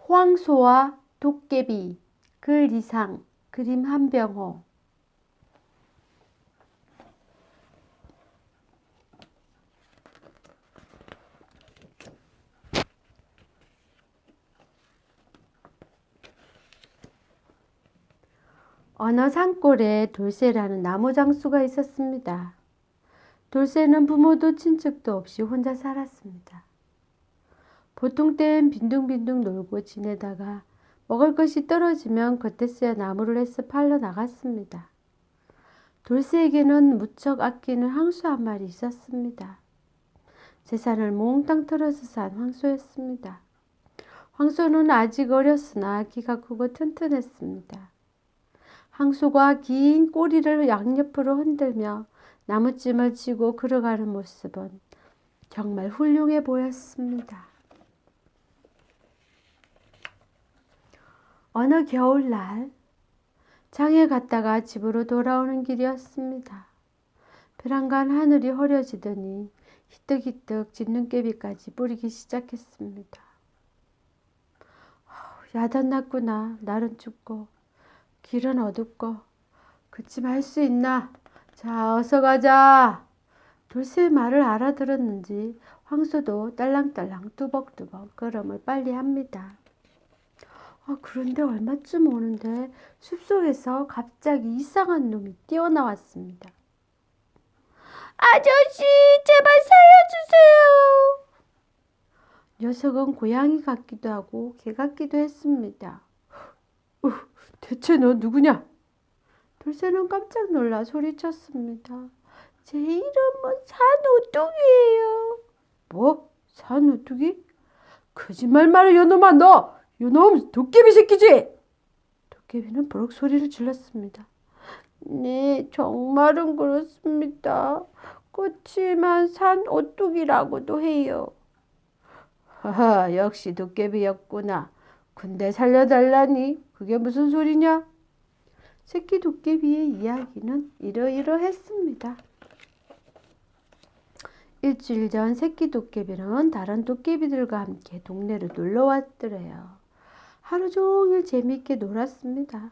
호황소와 도깨비, 글 이상, 그림 한병호. 어느 산골에 돌쇠라는 나무장수가 있었습니다. 돌쇠는 부모도 친척도 없이 혼자 살았습니다. 보통 땐 빈둥빈둥 놀고 지내다가 먹을 것이 떨어지면 그때서야 나무를 해서 팔러 나갔습니다. 돌쇠에게는 무척 아끼는 황소 한 마리 있었습니다. 재산을 몽땅 털어서 산 황소였습니다. 황소는 아직 어렸으나 키가 크고 튼튼했습니다. 황소가 긴 꼬리를 양옆으로 흔들며 나무찜을 쥐고 걸어가는 모습은 정말 훌륭해 보였습니다. 어느 겨울날 장에 갔다가 집으로 돌아오는 길이었습니다. 베란간 하늘이 흐려지더니 희뜩희뜩 진눈깨비까지 뿌리기 시작했습니다. 야단났구나. 날은 춥고 길은 어둡고 그치만 할 수 있나? 자, 어서 가자. 돌쇠의 말을 알아들었는지 황소도 딸랑딸랑 뚜벅뚜벅 걸음을 빨리 합니다. 그런데 얼마쯤 오는데 숲속에서 갑자기 이상한 놈이 뛰어나왔습니다. 아저씨, 제발 살려주세요. 녀석은 고양이 같기도 하고 개 같기도 했습니다. 대체 너 누구냐? 돌쇠는 깜짝 놀라 소리쳤습니다. 제 이름은 산오뚜기예요. 뭐? 산오뚜기? 거짓말 말해, 요놈아. 너! 요놈 도깨비 새끼지? 도깨비는 버럭 소리를 질렀습니다. 네, 정말은 그렇습니다. 그렇지만 산오뚜기라고도 해요. 하하, 역시 도깨비였구나. 근데 살려달라니 그게 무슨 소리냐? 새끼 도깨비의 이야기는 이러이러했습니다. 일주일 전 새끼 도깨비는 다른 도깨비들과 함께 동네로 놀러 왔더래요. 하루 종일 재미있게 놀았습니다.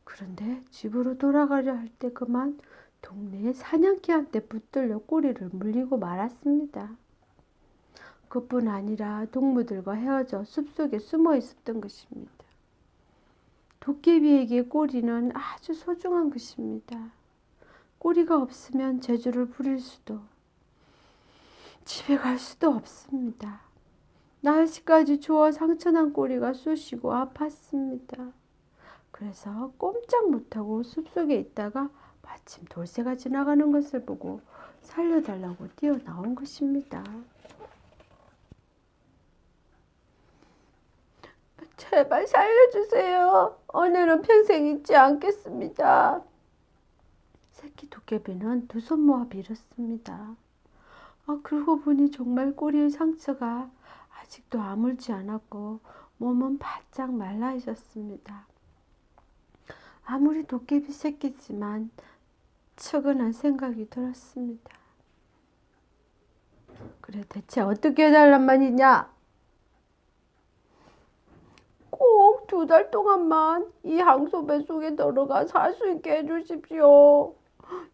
그런데 집으로 돌아가려 할 때 그만 동네에 사냥개한테 붙들려 꼬리를 물리고 말았습니다. 그뿐 아니라 동무들과 헤어져 숲속에 숨어 있었던 것입니다. 도깨비에게 꼬리는 아주 소중한 것입니다. 꼬리가 없으면 재주를 부릴 수도, 집에 갈 수도 없습니다. 날씨까지 추워 상처난 꼬리가 쑤시고 아팠습니다. 그래서 꼼짝 못하고 숲속에 있다가 마침 돌쇠가 지나가는 것을 보고 살려달라고 뛰어나온 것입니다. 제발 살려주세요. 오늘은 평생 잊지 않겠습니다. 새끼 도깨비는 두 손 모아 빌었습니다. 그러고 보니 정말 꼬리의 상처가 아직도 아물지 않았고 몸은 바짝 말라 있었습니다. 아무리 도깨비 새끼지만 측은한 생각이 들었습니다. 그래, 대체 어떻게 해달란 말이냐? 꼭 2달 동안만 이 황소 뱃속에 들어가 살 수 있게 해주십시오.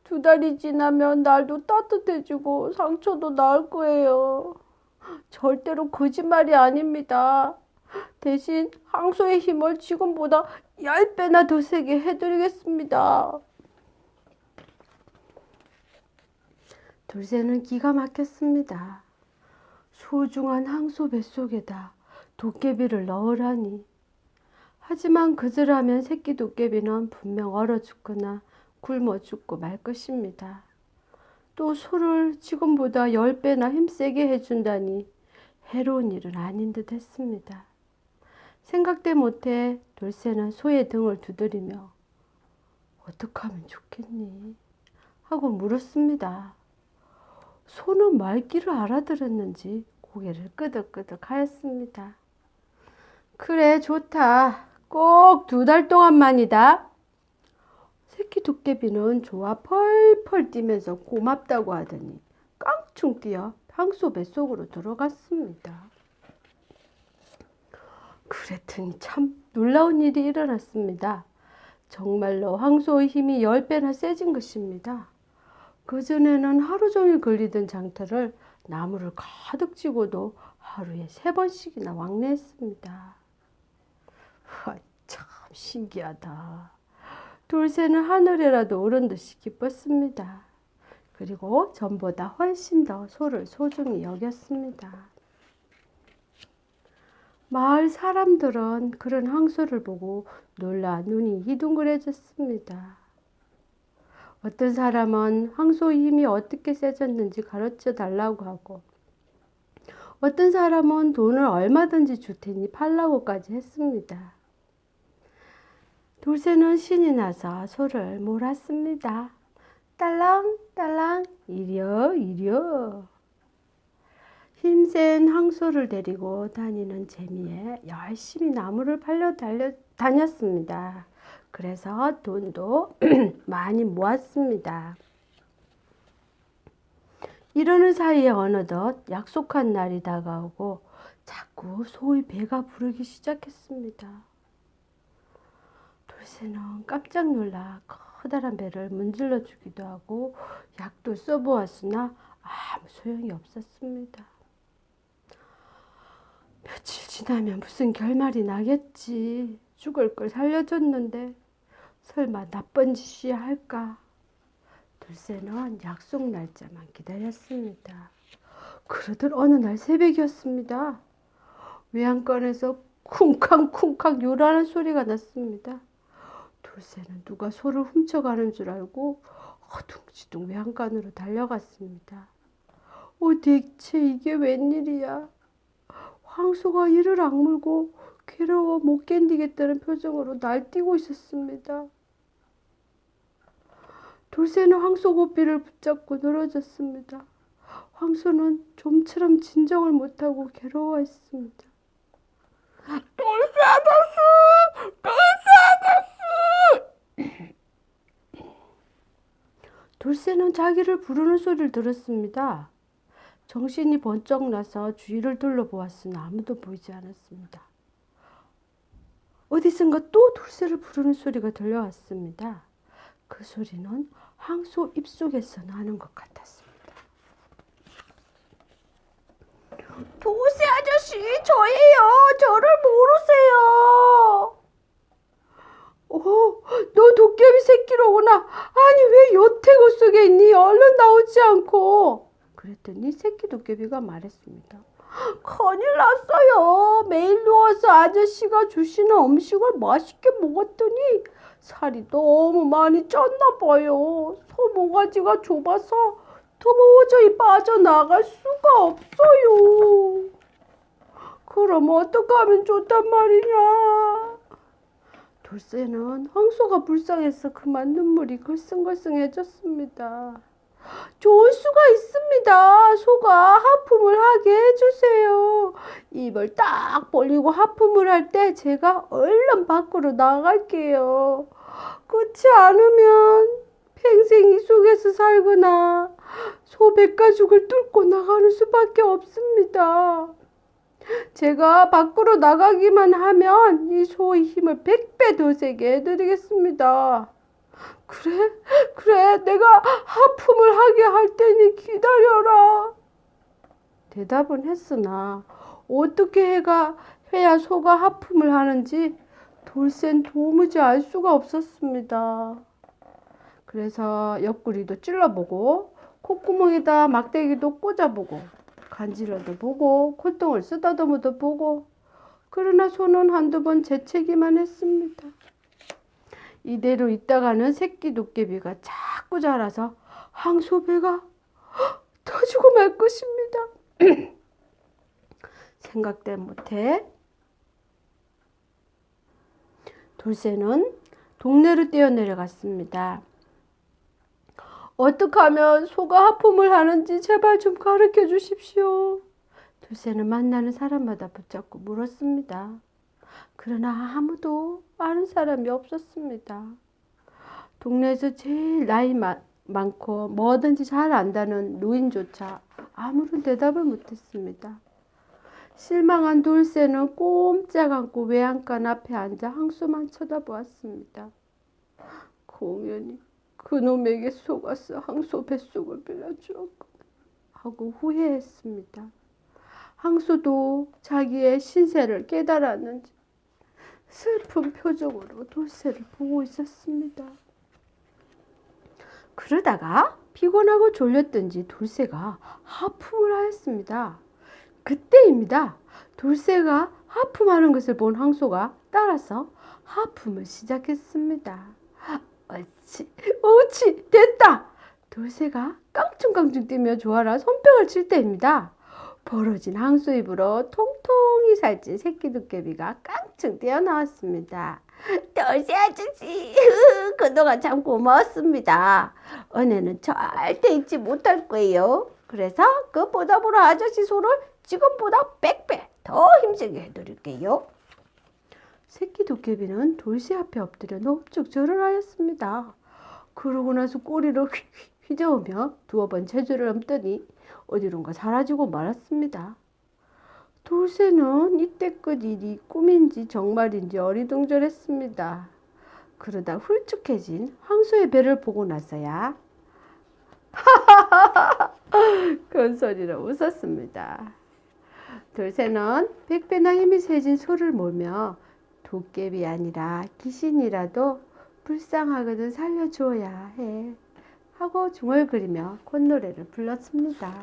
2달이 지나면 날도 따뜻해지고 상처도 나을 거예요. 절대로 거짓말이 아닙니다. 대신 황소의 힘을 지금보다 10배나 더 세게 해드리겠습니다. 돌쇠는 기가 막혔습니다. 소중한 황소 뱃속에다 도깨비를 넣으라니. 하지만 그즈라면 새끼 도깨비는 분명 얼어 죽거나 굶어 죽고 말 것입니다. 또 소를 지금보다 10배나 힘세게 해준다니 해로운 일은 아닌 듯 했습니다. 생각대 못해 돌쇠는 소의 등을 두드리며 어떻게 하면 좋겠니? 하고 물었습니다. 소는 말귀를 알아들었는지 고개를 끄덕끄덕 하였습니다. 그래, 좋다. 꼭 2달 동안만이다. 새끼 도깨비는 좋아 펄펄 뛰면서 고맙다고 하더니 깡충 뛰어 황소 뱃속으로 들어갔습니다. 그랬더니 참 놀라운 일이 일어났습니다. 정말로 황소의 힘이 10배나 세진 것입니다. 그전에는 하루 종일 걸리던 장터를 나무를 가득 쥐고도 하루에 3번씩이나 왕래했습니다. 와, 참 신기하다. 돌쇠는 하늘에라도 오른 듯이 기뻤습니다. 그리고 전보다 훨씬 더 소를 소중히 여겼습니다. 마을 사람들은 그런 황소를 보고 놀라 눈이 희둥그레졌습니다. 어떤 사람은 황소의 힘이 어떻게 세졌는지 가르쳐 달라고 하고, 어떤 사람은 돈을 얼마든지 줄 테니 팔라고까지 했습니다. 돌쇠는 신이 나서 소를 몰았습니다. 딸랑딸랑 이려 이려. 힘센 황소를 데리고 다니는 재미에 열심히 나무를 팔려 다녔습니다. 그래서 돈도 많이 모았습니다. 이러는 사이에 어느덧 약속한 날이 다가오고 자꾸 소의 배가 부르기 시작했습니다. 돌쇠는 깜짝 놀라 커다란 배를 문질러 주기도 하고 약도 써보았으나 아무 소용이 없었습니다. 며칠 지나면 무슨 결말이 나겠지. 죽을 걸 살려줬는데 설마 나쁜 짓이야 할까. 돌쇠는 약속 날짜만 기다렸습니다. 그러던 어느 날 새벽이었습니다. 외양간에서 쿵쾅쿵쾅 요란한 소리가 났습니다. 돌쇠는 누가 소를 훔쳐가는 줄 알고 허둥지둥 외양간으로 달려갔습니다. 대체 이게 웬일이야. 황소가 이를 악물고 괴로워 못 견디겠다는 표정으로 날뛰고 있었습니다. 돌쇠는 황소 고삐를 붙잡고 늘어졌습니다. 황소는 좀처럼 진정을 못하고 괴로워했습니다. 돌쇠 아저씨! 돌쇠 아저씨! 돌쇠는 자기를 부르는 소리를 들었습니다. 정신이 번쩍 나서 주위를 둘러보았으나 아무도 보이지 않았습니다. 어디선가 또 돌쇠를 부르는 소리가 들려왔습니다. 그 소리는 황소 입속에서 나는 것 같았습니다. 돌쇠 아저씨, 저예요. 저를 모르세요. 너 도깨비 새끼로구나. 아니 왜 여태고 속에 있니? 얼른 나오지 않고. 그랬더니 새끼 도깨비가 말했습니다. 큰일 났어요. 매일 누워서 아저씨가 주시는 음식을 맛있게 먹었더니 살이 너무 많이 쪘나 봐요. 소모가지가 좁아서 도저히 빠져나갈 수가 없어요. 그럼 어떡하면 좋단 말이냐. 돌쇠는 황소가 불쌍해서 그만 눈물이 글썽글썽해졌습니다. 좋을 수가 있습니다. 소가 하품을 하게 해주세요. 입을 딱 벌리고 하품을 할 때 제가 얼른 밖으로 나갈게요. 그렇지 않으면 평생 이 속에서 살거나 소 뱃가죽을 뚫고 나가는 수밖에 없습니다. 제가 밖으로 나가기만 하면 이 소의 힘을 100배 더 세게 해드리겠습니다. 그래, 내가 하품을 하게 할 테니 기다려라. 대답은 했으나 어떻게 해야 소가 하품을 하는지 돌쇠는 도무지 알 수가 없었습니다. 그래서 옆구리도 찔러보고 콧구멍에다 막대기도 꽂아보고 간지러도 보고 콧등을 쓰다듬어도 보고, 그러나 소는 한두 번 재채기만 했습니다. 이대로 있다가는 새끼 도깨비가 자꾸 자라서 황소배가 터지고 말 것입니다. 생각도 못해 돌쇠는 동네로 뛰어내려갔습니다. 어떻게 하면 소가 하품을 하는지 제발 좀 가르쳐 주십시오. 돌쇠는 만나는 사람마다 붙잡고 물었습니다. 그러나 아무도 아는 사람이 없었습니다. 동네에서 제일 나이 많고 뭐든지 잘 안다는 노인조차 아무런 대답을 못했습니다. 실망한 돌쇠는 꼼짝 않고 외양간 앞에 앉아 항소만 쳐다보았습니다. 공연히 그놈에게 속아서 항소 뱃속을 빌려주었고 하고 후회했습니다. 항소도 자기의 신세를 깨달았는지 슬픈 표정으로 돌쇠를 보고 있었습니다. 그러다가 피곤하고 졸렸던지 돌쇠가 하품을 하였습니다. 그때입니다. 돌쇠가 하품하는 것을 본 항소가 따라서 하품을 시작했습니다. 옳지, 됐다! 돌쇠가 깡충깡충 뛰며 조아라 손뼉을 칠 때입니다. 벌어진 항소 입으로 통통이 살찐 새끼 도깨비가 깡충 뛰어나왔습니다. 돌쇠 아저씨, 그동안 참 고마웠습니다. 은혜는 절대 잊지 못할 거예요. 그래서 그 보답으로 아저씨 소를 지금보다 100배 더 힘세게 해드릴게요. 새끼 도깨비는 돌쇠 앞에 엎드려 넙죽 절을 하였습니다. 그러고 나서 꼬리를 휘저으며 두어 번 제주를 엄더니 어디론가 사라지고 말았습니다. 돌쇠는 이때껏 일이 꿈인지 정말인지 어리둥절했습니다. 그러다 훌쭉해진 황소의 배를 보고 나서야 큰 소리로 웃었습니다. 돌쇠는 100배나 힘이 세진 소를 몰며 도깨비 아니라 귀신이라도 불쌍하거든 살려줘야 해 하고 중얼거리며 콧노래를 불렀습니다.